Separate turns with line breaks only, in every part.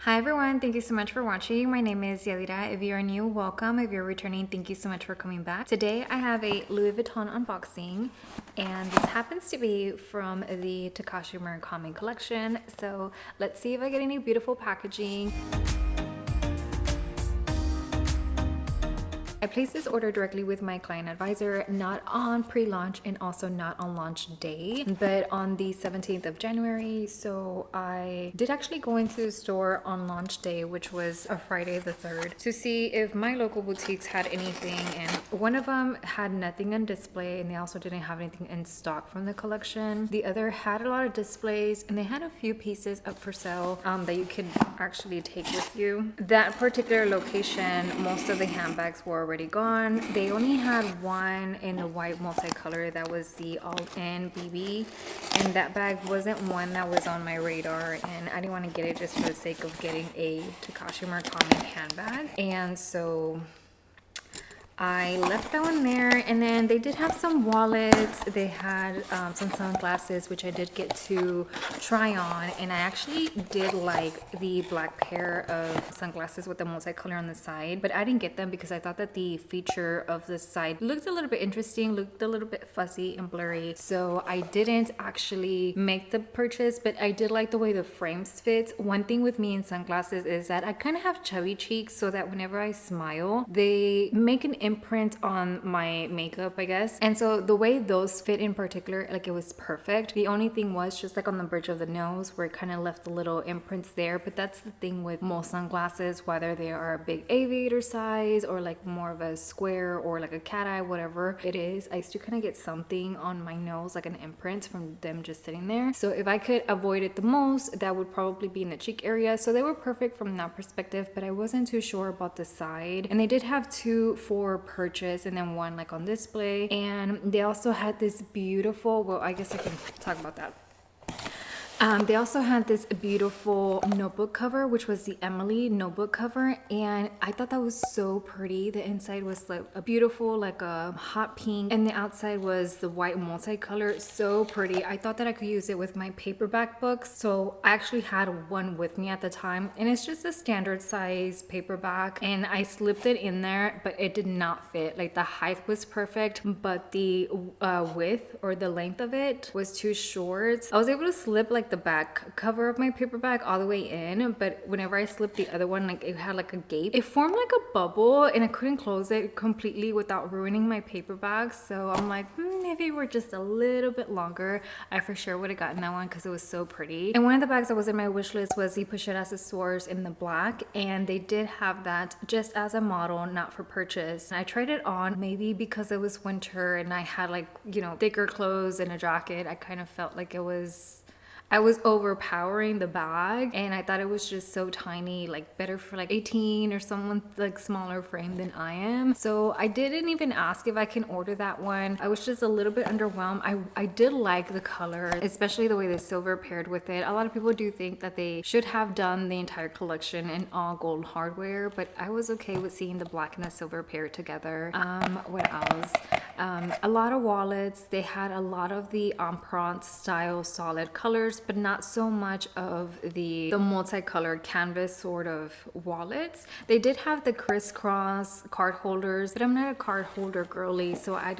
Hi everyone, thank you so much for watching. My name is Yadira. If you're new, welcome. If you're returning, thank you so much for coming back. Today I have a Louis Vuitton unboxing, and this happens to be from the Takashi Murakami collection. So let's see if I get any beautiful packaging. I placed this order directly with my client advisor, not on pre-launch and also not on launch day, but on the 17th of January. So I did actually go into the store on launch day, which was a Friday the 3rd, to see if my local boutiques had anything. And one of them had nothing on display, and they also didn't have anything in stock from the collection. The other had a lot of displays, and they had a few pieces up for sale that you could actually take with you. That particular location, most of the handbags were already gone. They only had one in a white multicolor that was the all-in BB, and that bag wasn't one that was on my radar, and I didn't want to get it just for the sake of getting a Takashi Murakami handbag. And so I left that one there, and then they did have some wallets. They had some sunglasses, which I did get to try on, and I actually did like the black pair of sunglasses with the multicolor on the side, but I didn't get them because I thought that the feature of the side looked a little bit interesting, looked a little bit fuzzy and blurry, so I didn't actually make the purchase, but I did like the way the frames fit. One thing with me in sunglasses is that I kind of have chubby cheeks, so that whenever I smile, they make an imprint on my makeup, I guess. And so the way those fit in particular, like, it was perfect. The only thing was just like on the bridge of the nose where it kind of left the little imprints there. But that's the thing with most sunglasses, whether they are a big aviator size or like more of a square or like a cat eye, whatever it is, I used to kind of get something on my nose, like an imprint from them just sitting there. So if I could avoid it the most, that would probably be in the cheek area. So they were perfect from that perspective, but I wasn't too sure about the side. And they did have two for purchase and then one like on display, and they also had this beautiful, well, I guess I can talk about that. They also had this beautiful notebook cover, which was the Emily notebook cover, and I thought that was so pretty. The inside was like a beautiful, like a hot pink, and the outside was the white multicolor. So pretty. I thought that I could use it with my paperback books, so I actually had one with me at the time, and it's just a standard size paperback, and I slipped it in there, but it did not fit. Like, the height was perfect, but the width or the length of it was too short. I was able to slip like the back cover of my paperback all the way in, but whenever I slipped the other one, like, it had like a gape. It formed like a bubble, and I couldn't close it completely without ruining my paperback. So I'm like, maybe it were just a little bit longer, I for sure would have gotten that one because it was so pretty. And one of the bags that was in my wish list was the Pochette Accessoires in the black, and they did have that just as a model, not for purchase. And I tried it on, maybe because it was winter and I had, like, you know, thicker clothes and a jacket. I kind of felt like I was overpowering the bag, and I thought it was just so tiny, like better for like 18 or someone like smaller frame than I am. So I didn't even ask if I can order that one. I was just a little bit underwhelmed. I did like the color, especially the way the silver paired with it. A lot of people do think that they should have done the entire collection in all gold hardware, but I was okay with seeing the black and the silver paired together. What else? A lot of wallets. They had a lot of the Empreinte style solid colors, but not so much of the multicolor canvas sort of wallets. They did have the Criss-Cross card holders, but I'm not a card holder girly, so I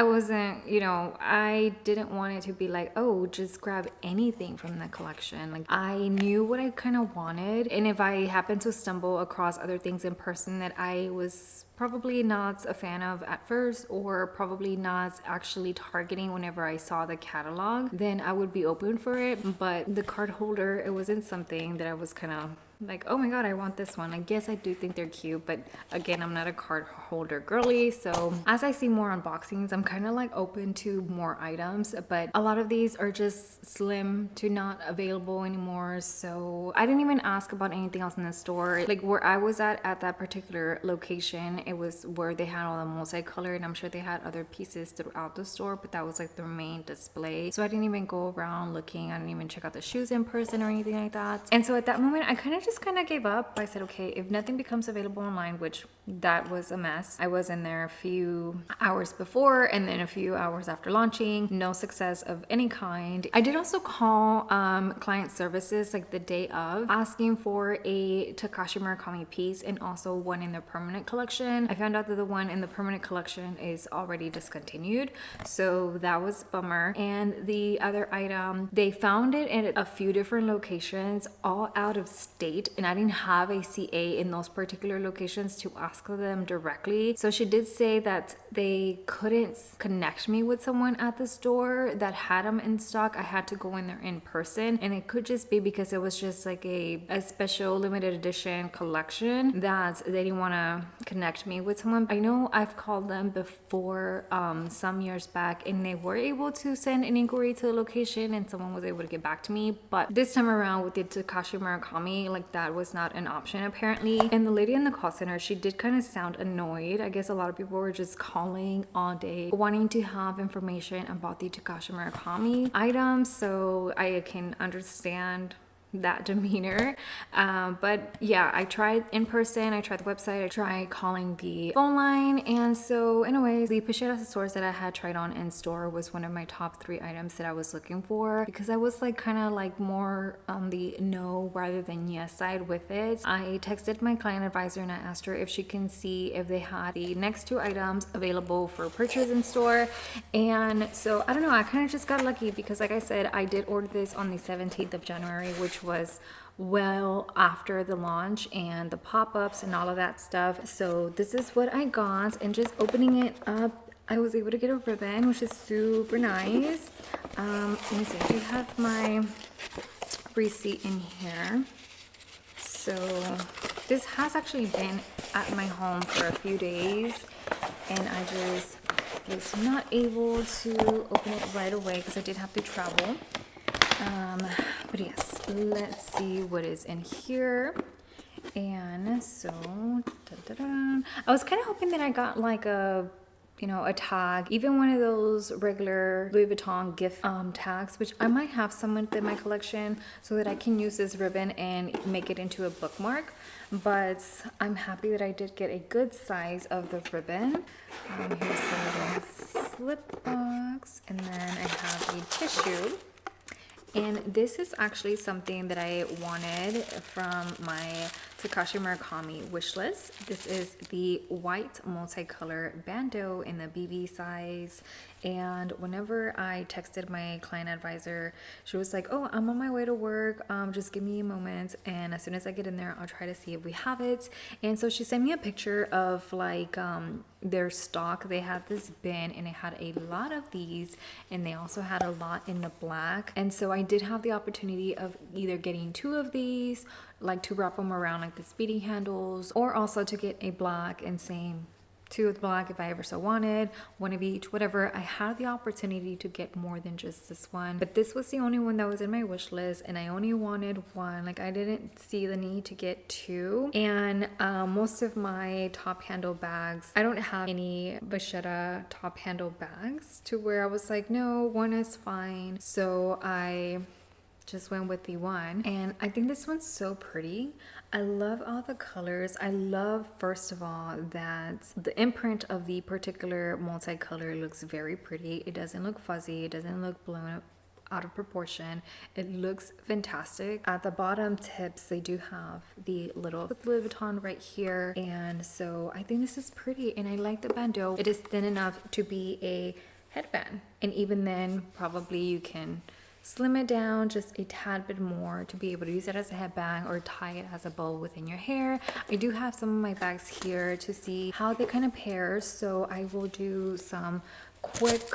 wasn't, you know, I didn't want it to be like, oh, just grab anything from the collection. Like, I knew what I kind of wanted, and if I happened to stumble across other things in person that I was probably not a fan of at first, or probably not actually targeting whenever I saw the catalog, then I would be open for it. But the card holder, it wasn't something that I was kind of like, oh my god, I want this one. I guess I do think they're cute, but again, I'm not a card holder girly. So as I see more unboxings, I'm kind of like open to more items, but a lot of these are just slim to not available anymore. So I didn't even ask about anything else in the store. Like, where I was at that particular location, it was where they had all the multicolor, and I'm sure they had other pieces throughout the store, but that was like the main display. So I didn't even go around looking. I didn't even check out the shoes in person or anything like that. And so at that moment I kind of gave up. I said, okay, if nothing becomes available online, which that was a mess. I was in there a few hours before and then a few hours after launching, no success of any kind. I did also call client services like the day of, asking for a Takashi Murakami piece and also one in the permanent collection. I found out that the one in the permanent collection is already discontinued, so that was a bummer. And the other item, they found it in a few different locations, all out of state, and I didn't have a CA in those particular locations to ask them directly. So she did say that they couldn't connect me with someone at the store that had them in stock. I had to go in there in person, and it could just be because it was just like a special limited edition collection that they didn't want to connect me with someone. I know I've called them before some years back, and they were able to send an inquiry to the location and someone was able to get back to me, but this time around with the Takashi Murakami, like that was not an option apparently. And the lady in the call center, she did kind of sound annoyed. I guess a lot of people were just calling all day wanting to have information about the Takashi Murakami items, so I can understand that demeanor. But yeah, I tried in person, I tried the website, I tried calling the phone line. And so anyways, the Pochette Accessoires that I had tried on in store was one of my top 3 items that I was looking for, because I was like kind of like more on the no rather than yes side with it. I texted my client advisor and I asked her if she can see if they had the next 2 items available for purchase in store. And so I don't know, I kind of just got lucky because like I said, I did order this on the 17th of January, which was well after the launch and the pop-ups and all of that stuff. So this is what I got, and just opening it up, I was able to get a ribbon, which is super nice. Let me see, I do have my receipt in here. So this has actually been at my home for a few days, and I just was not able to open it right away because I did have to travel. But yes, let's see what is in here. And so I was kind of hoping that I got like a tag, even one of those regular Louis Vuitton gift tags, which I might have some in my collection so that I can use this ribbon and make it into a bookmark. But I'm happy that I did get a good size of the ribbon. Here's a little slip box, and then I have a tissue. And this is actually something that I wanted from my Takashi Murakami wish list. This is the white multicolor bandeau in the BB size. And whenever I texted my client advisor, she was like, oh, I'm on my way to work, just give me a moment, and as soon as I get in there, I'll try to see if we have it. And so she sent me a picture of like their stock. They had this bin and it had a lot of these, and they also had a lot in the black. And so I did have the opportunity of either getting 2 of these, like to wrap them around like the speedy handles, or also to get a black and same 2 of black if I ever so wanted, 1 of each, whatever. I had the opportunity to get more than just this one, but this was the only one that was in my wish list, and I only wanted 1. Like I didn't see the need to get 2. And most of my top handle bags, I don't have any Vachetta top handle bags to where I was like, no, 1 is fine. So I just went with the 1, and I think this one's so pretty. I love all the colors. I love, first of all, that the imprint of the particular multicolor looks very pretty. It doesn't look fuzzy, it doesn't look blown out of proportion. It looks fantastic. At the bottom tips, they do have the little Louis Vuitton right here, and so I think this is pretty, and I like the bandeau. It is thin enough to be a headband, and even then probably you can slim it down just a tad bit more to be able to use it as a headband or tie it as a bow within your hair. I do have some of my bags here to see how they kind of pair, so I will do some quick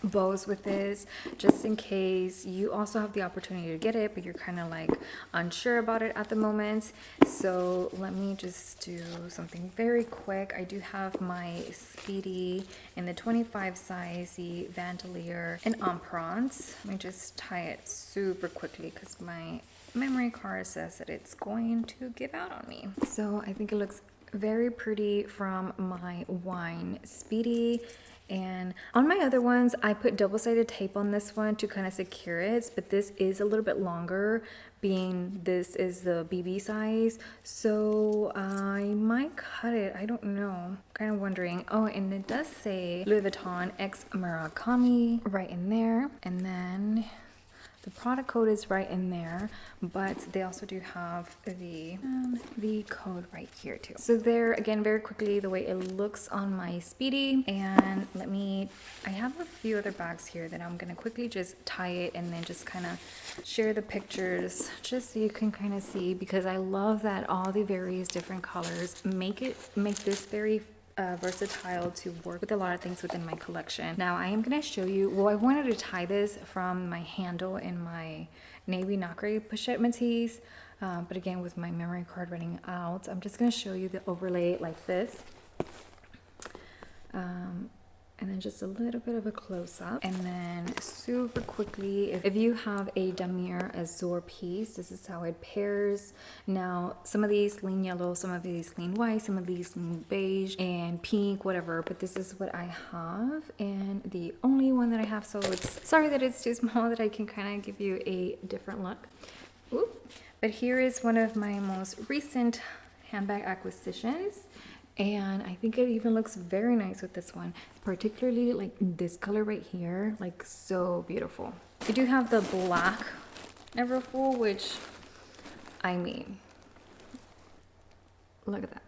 bows with this just in case you also have the opportunity to get it but you're kind of like unsure about it at the moment. So let me just do something very quick. I do have my Speedy in the 25 size, the Bandolier and Empreinte. Let me just tie it super quickly because my memory card says that it's going to give out on me. So I think it looks very pretty from my wine Speedy. And on my other ones, I put double-sided tape on this one to kind of secure it, but this is a little bit longer, being this is the BB size, so I might cut it. I don't know, kind of wondering. Oh, and it does say Louis Vuitton X Murakami right in there, and then the product code is right in there, but they also do have the code right here too. So there, again, very quickly, the way it looks on my Speedy. And I have a few other bags here that I'm gonna quickly just tie it and then just kind of share the pictures just so you can kind of see, because I love that all the various different colors make this very versatile to work with a lot of things within my collection. Now I am going to show you, well, I wanted to tie this from my handle in my navy nacre Pochette Matisse, but again, with my memory card running out, I'm just going to show you the overlay like this. And then just a little bit of a close-up, and then super quickly, if you have a damier azure piece, this is how it pairs. Now some of these lean yellow, some of these lean white, some of these lean beige and pink, whatever, but this is what I have, and the only one that I have, so it's sorry that it's too small that I can kind of give you a different look. Ooh. But here is one of my most recent handbag acquisitions. And I think it even looks very nice with this one, particularly like this color right here, like so beautiful. You do have the black Neverfull, which, I mean, look at that.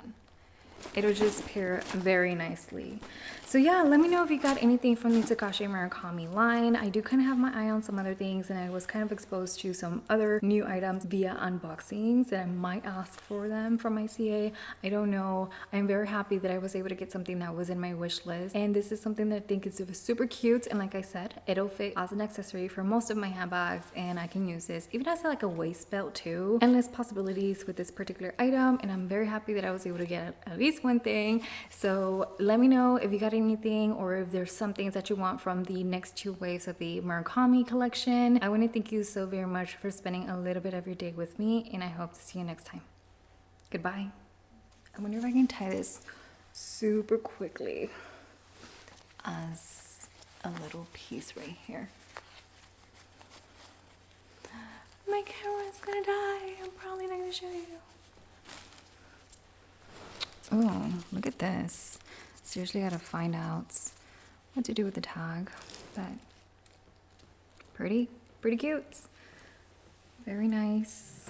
It'll just pair very nicely. So yeah, let me know if you got anything from the Takashi Murakami line. I do kind of have my eye on some other things, and I was kind of exposed to some other new items via unboxings, and I might ask for them from my CA. I don't know. I'm very happy that I was able to get something that was in my wish list, and this is something that I think is super cute, and like I said, it'll fit as an accessory for most of my handbags, and I can use this even as like a waist belt too. Endless possibilities with this particular item, and I'm very happy that I was able to get at least one thing. So let me know if you got anything, or if there's some things that you want from the next 2 waves of the Murakami collection. I want to thank you so very much for spending a little bit of your day with me, and I hope to see you next time. Goodbye. I wonder if I can tie this super quickly as a little piece right here. My camera's gonna die. I'm probably not gonna show you. Oh, look at this. Seriously, gotta find out what to do with the tag, but pretty cute. Very nice.